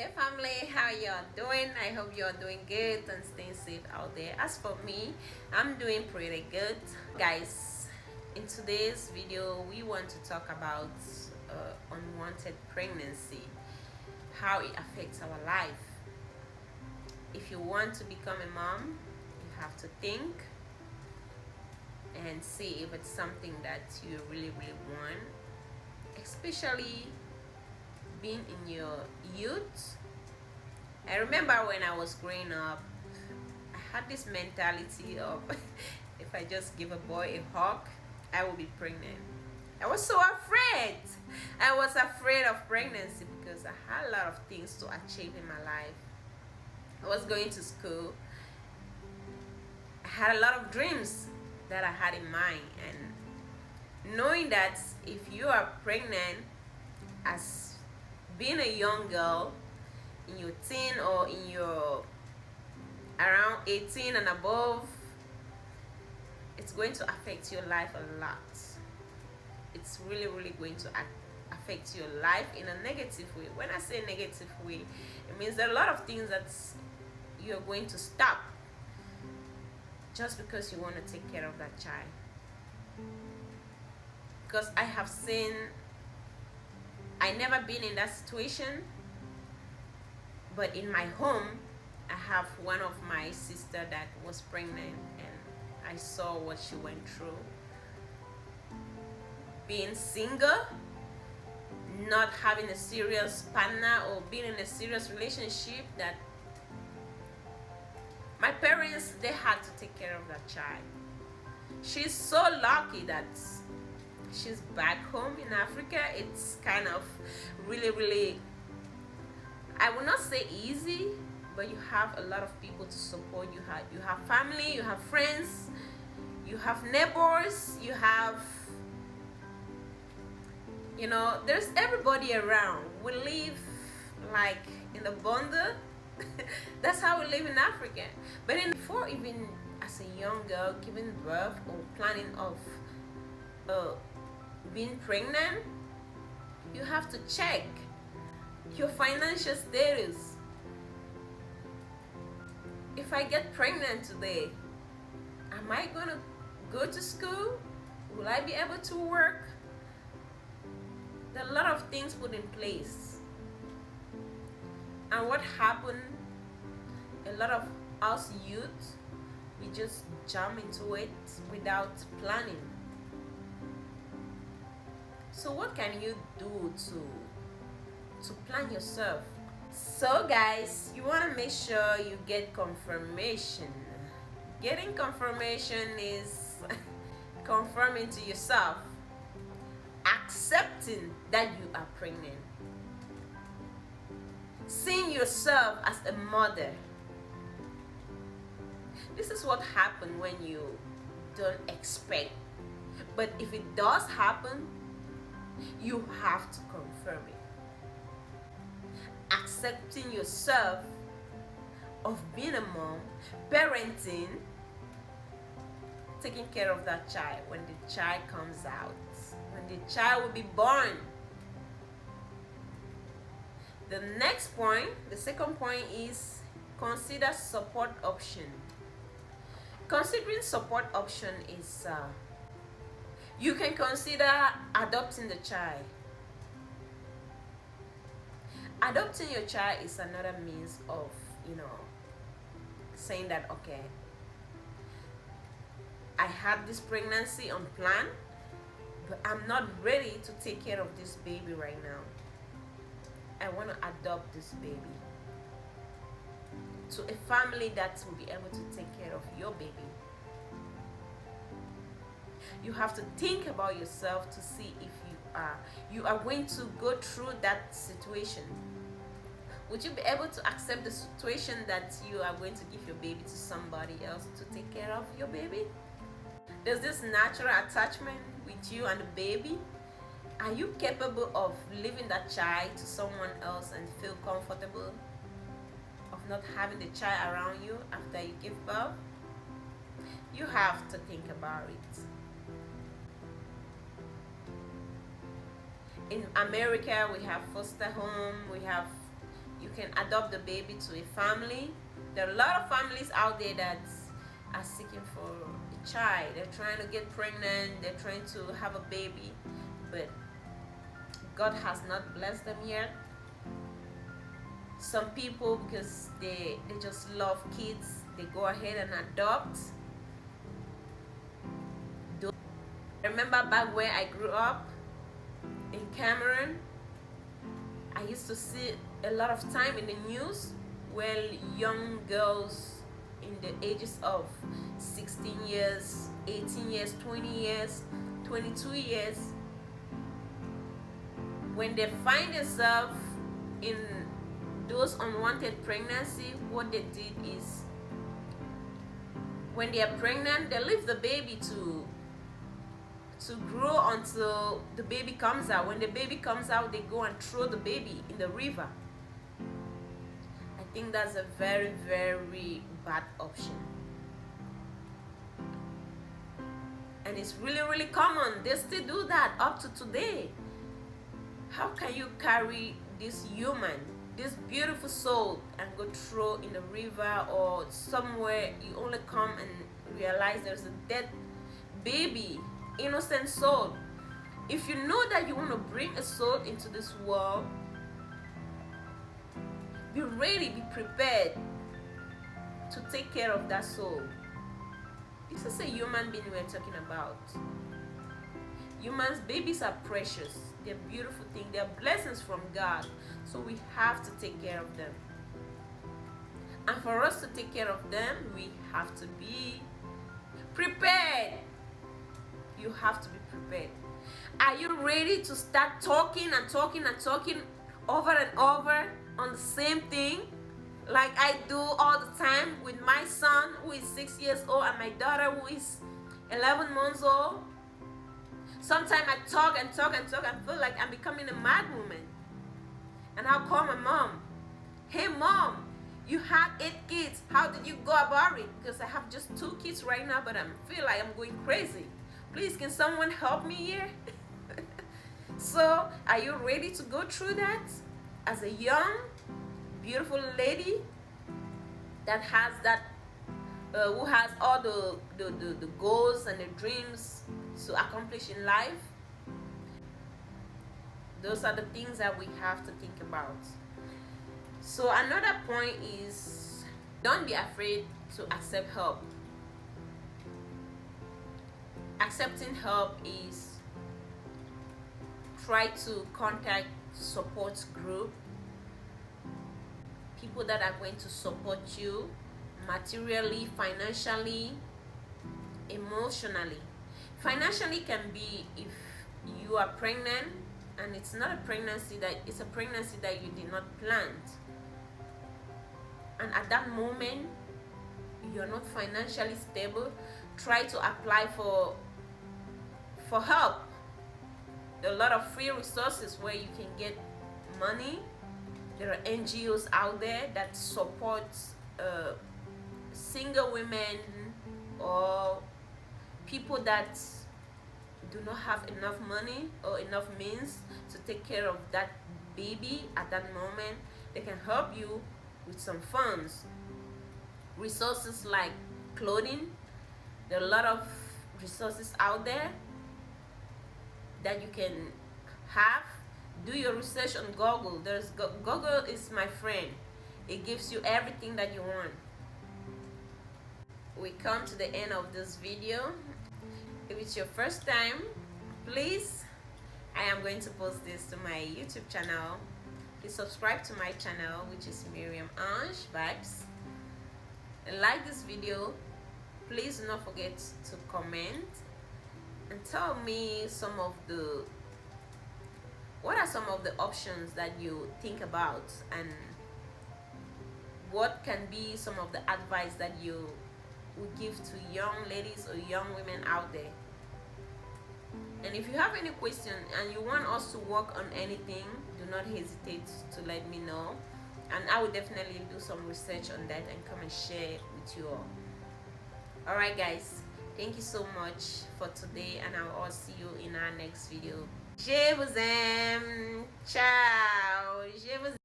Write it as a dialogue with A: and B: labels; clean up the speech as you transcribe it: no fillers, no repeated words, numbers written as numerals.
A: Hey family, how y'all doing? I hope you're doing good and staying safe out there. As for me, I'm doing pretty good. Guys, in today's video, we want to talk about unwanted pregnancy, how it affects our life. If you want to become a mom, you have to think and see if it's something that you really want, especially being in your youth. I remember when I was growing up, I had this mentality of if I just give a boy a hug, I will be pregnant. I was so afraid. I was afraid of pregnancy because I had a lot of things to achieve in my life. I was going to school. I had a lot of dreams that I had in mind, and knowing that if you are pregnant, as being a young girl in your teen or in your around 18 and above, it's going to affect your life a lot. It's really going to affect your life in a negative way. When I say negative way, it means there are a lot of things that you're going to stop just because you want to take care of that child. Because I have seen, I never been in that situation, but in my home I have one of my sister that was pregnant, and I saw what she went through being single, not having a serious partner or being in a serious relationship. That my parents, they had to take care of that child. She's so lucky that she's back home in Africa. It's kind of really, I will not say easy, but you have a lot of people to support. You have family, you have friends, you have neighbors, you have, there's everybody around. We live like in the bundle. That's how we live in Africa. But before, even as a young girl giving birth or planning of being pregnant, you have to check your financial status. If I get pregnant today, am I gonna go to school? Will I be able to work? There are a lot of things put in place. And what happened, a lot of us youth, we just jump into it without planning. So what can you do to plan yourself? So guys, you want to make sure you get confirmation. Getting confirmation is confirming to yourself, accepting that you are pregnant, seeing yourself as a mother. This is what happens when you don't expect, but if it does happen, you have to confirm it. Accepting yourself of being a mom, parenting, taking care of that child when the child comes out, when the child will be born. The next point, the second point, is consider support option. Considering support option is you can consider adopting the child. Adopting your child is another means of, saying that, okay, I had this pregnancy unplanned, but I'm not ready to take care of this baby right now. I want to adopt this baby to a family that will be able to take care of your baby. You have to think about yourself to see if you are going to go through that situation. Would you be able to accept the situation that you are going to give your baby to somebody else to take care of your baby? There's this natural attachment with you and the baby. Are you capable of leaving that child to someone else and feel comfortable of not having the child around you after you give birth? You have to think about it. In America, we have foster home, we have you can adopt the baby to a family. There are a lot of families out there that are seeking for a child. They're trying to get pregnant, they're trying to have a baby, but God has not blessed them yet. Some people, because they just love kids, they go ahead and adopt. I remember back where I grew up in Cameroon, I used to see a lot of time in the news where young girls in the ages of 16 years, 18 years, 20 years, 22 years, when they find themselves in those unwanted pregnancy, what they did is, when they are pregnant, they leave the baby to grow until the baby comes out. When the baby comes out, they go and throw the baby in the river. I think that's a very, very bad option. And it's really, really common. They still do that up to today. How can you carry this human, this beautiful soul, and go throw in the river or somewhere? You only come and realize there's a dead baby, innocent soul. If you know that you want to bring a soul into this world, be ready, be prepared to take care of that soul. This is a human being we're talking about. Humans, babies are precious. They're beautiful things. They're blessings from God. So we have to take care of them. And for us to take care of them, we have to be prepared. You have to be prepared. Are you ready to start talking and talking and talking over and over on the same thing, like I do all the time with my son who is 6 years old and my daughter who is 11 months old? Sometimes I talk and talk and talk and feel like I'm becoming a mad woman. And I'll call my mom. Hey mom, you had 8 kids. How did you go about it? Because I have just 2 kids right now, but I feel like I'm going crazy. Please, can someone help me here? So, are you ready to go through that as a young, beautiful lady that has that, who has all the goals and the dreams to accomplish in life? Those are the things that we have to think about. So another point is, don't be afraid to accept help. Accepting help is, try to contact support group, people that are going to support you materially, financially, emotionally. Financially can be if you are pregnant and it's not a pregnancy it's a pregnancy that you did not plan, and at that moment you're not financially stable. Try to apply for help. There are a lot of free resources where you can get money. There are NGOs out there that support single women or people that do not have enough money or enough means to take care of that baby at that moment. They can help you with some funds. Resources like clothing. There are a lot of resources out there that you can have. Do your research on Google. Google is my friend. It gives you everything that you want. We come to the end of this video. If it's your first time, please, I am going to post this to my YouTube channel. Please subscribe to my channel, which is Miriam Ange Vibes, and like this video. Please do not forget to comment and tell me what are some of the options that you think about, and what can be some of the advice that you would give to young ladies or young women out there. And if you have any question and you want us to work on anything, do not hesitate to let me know, and I will definitely do some research on that and come and share with you all. Alright guys, thank you so much for today, and I'll all see you in our next video. Je vous aime. Ciao. Je vous